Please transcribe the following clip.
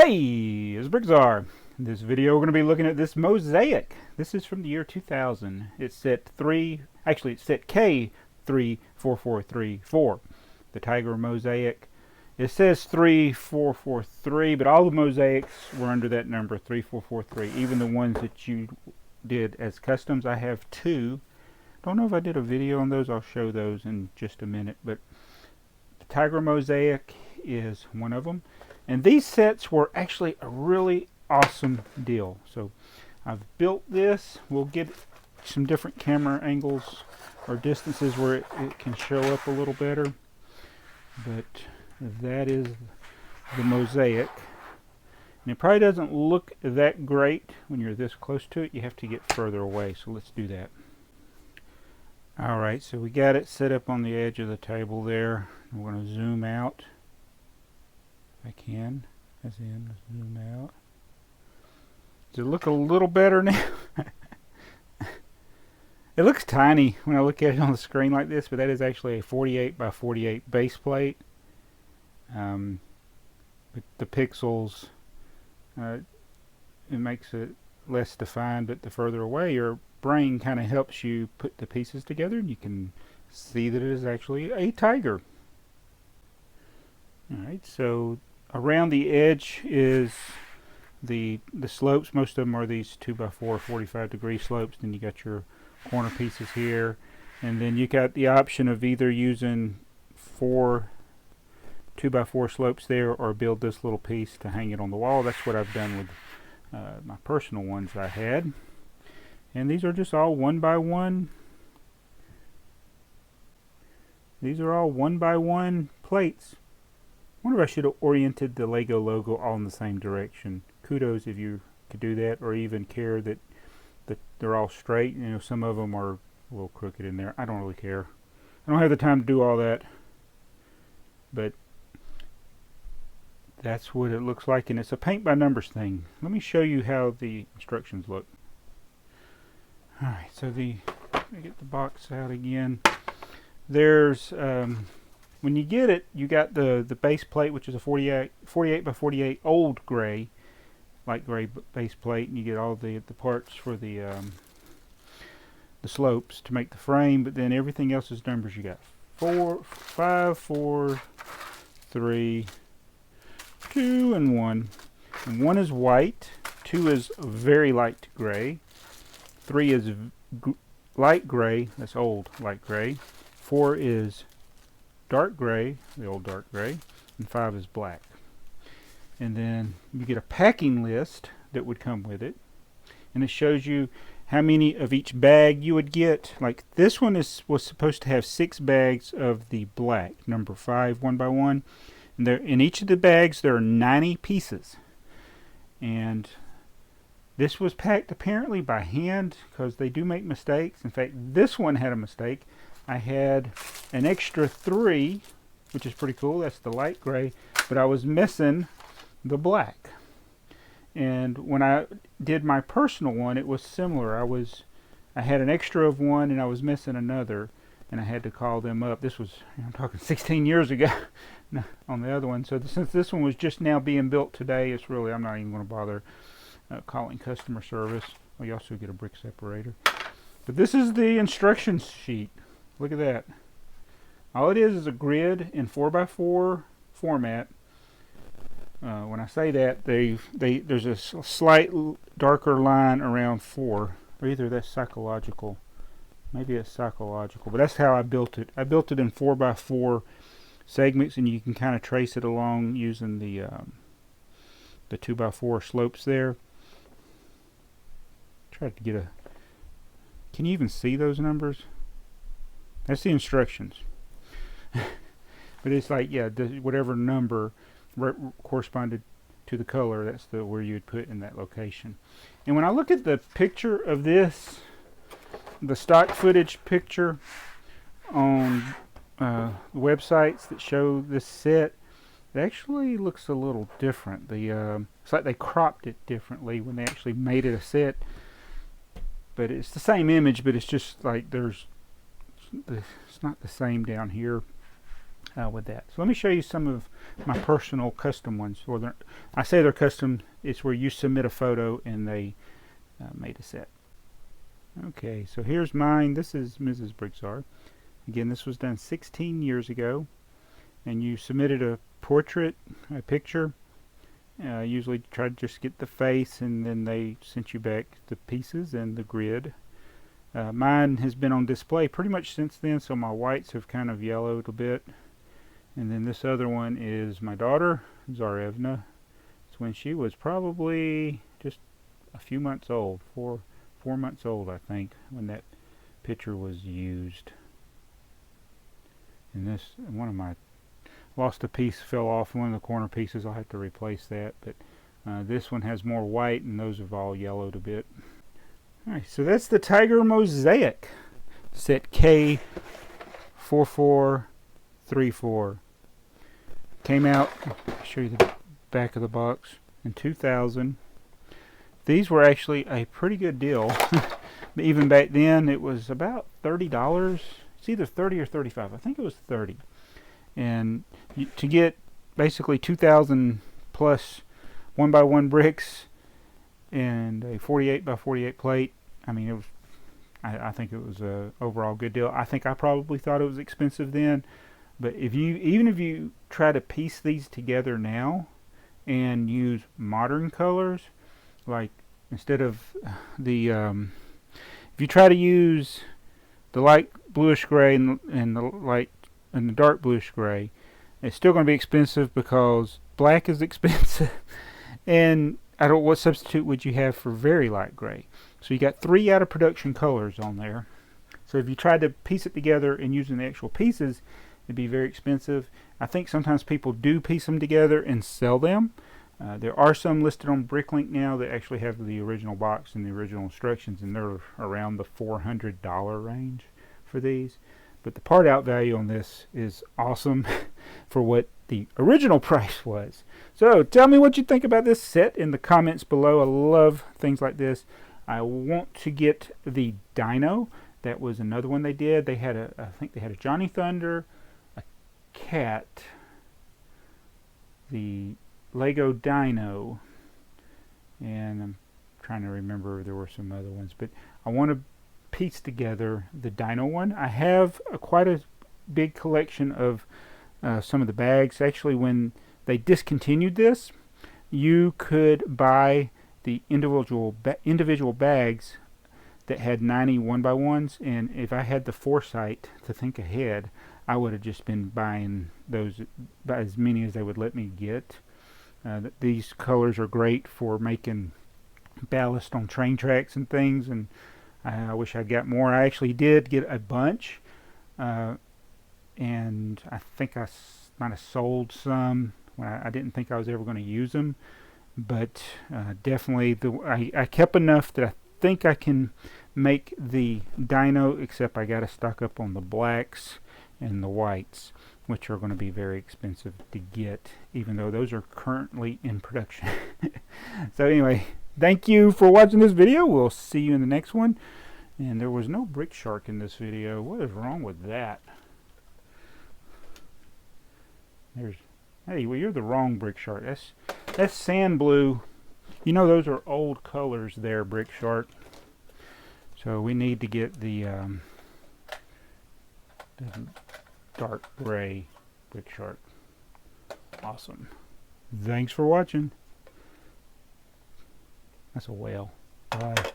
Hey, it's BrickTsar. In this video we're going to be looking at this mosaic. This is from the year 2000. It's set K34434. The Tiger mosaic. It says 3443, but all the mosaics were under that number 3443. Even the ones that you did as customs. I have two. Don't know if I did a video on those. I'll show those in just a minute. But the Tiger mosaic is one of them. And these sets were actually a really awesome deal. So I've built this. We'll get some different camera angles or distances where it can show up a little better. But that is the mosaic. And it probably doesn't look that great when you're this close to it. You have to get further away. So let's do that. Alright, so we got it set up on the edge of the table there. I'm going to zoom out. I can, as in zoom out. Does it look a little better now? It looks tiny when I look at it on the screen like this, but that is actually a 48 by 48 base plate. But the pixels, it makes it less defined, but the further away, your brain kind of helps you put the pieces together, and you can see that it is actually a tiger. Alright, so around the edge is the slopes. Most of them are these 2x4 45-degree slopes. Then you got your corner pieces here, and then you got the option of either using 4 2x4 slopes there or build this little piece to hang it on the wall. That's what I've done with my personal ones I had. And these are just all 1x1. These are all 1x1 plates. I wonder if I should have oriented the LEGO logo all in the same direction. Kudos if you could do that, or even care that they're all straight. You know, some of them are a little crooked in there. I don't really care. I don't have the time to do all that. But that's what it looks like, and it's a paint by numbers thing. Let me show you how the instructions look. Alright, so let me get the box out again. There's when you get it, you got the base plate, which is a 48 by 48 old gray, light gray base plate, and you get all the parts for the slopes to make the frame. But then everything else is numbers. You got 5, 4, 3, 2, and 1. And 1 is white, 2 is very light gray, 3 is light gray, that's old light gray, 4 is dark gray, the old dark gray, and 5 is black. And then you get a packing list that would come with it, and it shows you how many of each bag you would get. Like this one was supposed to have 6 bags of the black, number 5, 1x1, and there in each of the bags there are 90 pieces. And this was packed apparently by hand, because they do make mistakes. In fact, this one had a mistake. I had an extra 3, which is pretty cool. That's the light gray, but I was missing the black. And when I did my personal one, it was similar. I had an extra of 1 and I was missing another, and I had to call them up. This was, I'm talking 16 years ago on the other one. So since this one was just now being built today, it's really, I'm not even going to bother calling customer service. Well, you also get a brick separator. But this is the instruction sheet. Look at that. All it is a grid in 4x4 format. When I say that, there's a slight darker line around 4. Or either that's psychological. Maybe it's psychological. But that's how I built it. I built it in 4x4 segments, and you can kind of trace it along using the 2x4 slopes there. Try to get a... Can you even see those numbers? That's the instructions. But it's like, yeah, whatever number corresponded to the color, that's where you would put in that location. And when I look at the picture of this, the stock footage picture on websites that show this set, it actually looks a little different. It's like they cropped it differently when they actually made it a set. But it's the same image, but it's just like it's not the same down here. with that. So let me show you some of my personal custom ones. Or I say they're custom, it's where you submit a photo and they made a set. Okay, so here's mine. This is Mrs. BrickTsar. Again, this was done 16 years ago, and you submitted a portrait, a picture. Usually try to just get the face, and then they sent you back the pieces and the grid. Mine has been on display pretty much since then, so my whites have kind of yellowed a bit. And then this other one is my daughter, Tsarevna. It's when she was probably just a few months old, four months old, I think, when that picture was used. And this, one of my, lost a piece, fell off one of the corner pieces. I'll have to replace that. But this one has more white, and those have all yellowed a bit. Alright, so that's the Tiger MOSAIC set K34434. Came out, I'll show you the back of the box, in 2000. These were actually a pretty good deal. But even back then, it was about $30. It's either 30 or 35. I think it was 30. And to get basically 2,000 plus 1x1 bricks and a 48 by 48 plate, I mean, it was. I think it was a overall good deal. I think I probably thought it was expensive then, but even if you try to piece these together now and use modern colors, like instead of the if you try to use the light bluish gray and the dark bluish gray, it's still going to be expensive because black is expensive. And what substitute would you have for very light gray? So you got 3 out of production colors on there. So if you tried to piece it together and using the actual pieces, it'd be very expensive. I think sometimes people do piece them together and sell them. There are some listed on Bricklink now that actually have the original box and the original instructions, and they're around the $400 range for these. But the part out value on this is awesome for what the original price was. So tell me what you think about this set in the comments below. I love things like this. I want to get the Dino. That was another one they did. They had I think they had a Johnny Thunder, a cat, the LEGO Dino, and I'm trying to remember, there were some other ones, but I want to piece together the Dino one. I have quite a big collection of some of the bags. Actually, when they discontinued this, you could buy the individual bags that had 90 1x1s, and if I had the foresight to think ahead, I would have just been buying those, as many as they would let me get. These colors are great for making ballast on train tracks and things, and I wish I'd got more. I actually did get a bunch, and I think I might have sold some when I didn't think I was ever going to use them. But definitely, I kept enough that I think I can make the Dino, except I got to stock up on the blacks and the whites, which are going to be very expensive to get, even though those are currently in production. So anyway, thank you for watching this video. We'll see you in the next one. And there was no brick shark in this video. What is wrong with that? Hey, well, you're the wrong brick shark. That's sand blue. You know, those are old colors there, brick shark. So we need to get the dark gray brick shark. Awesome. Thanks for watching. That's a whale. Bye.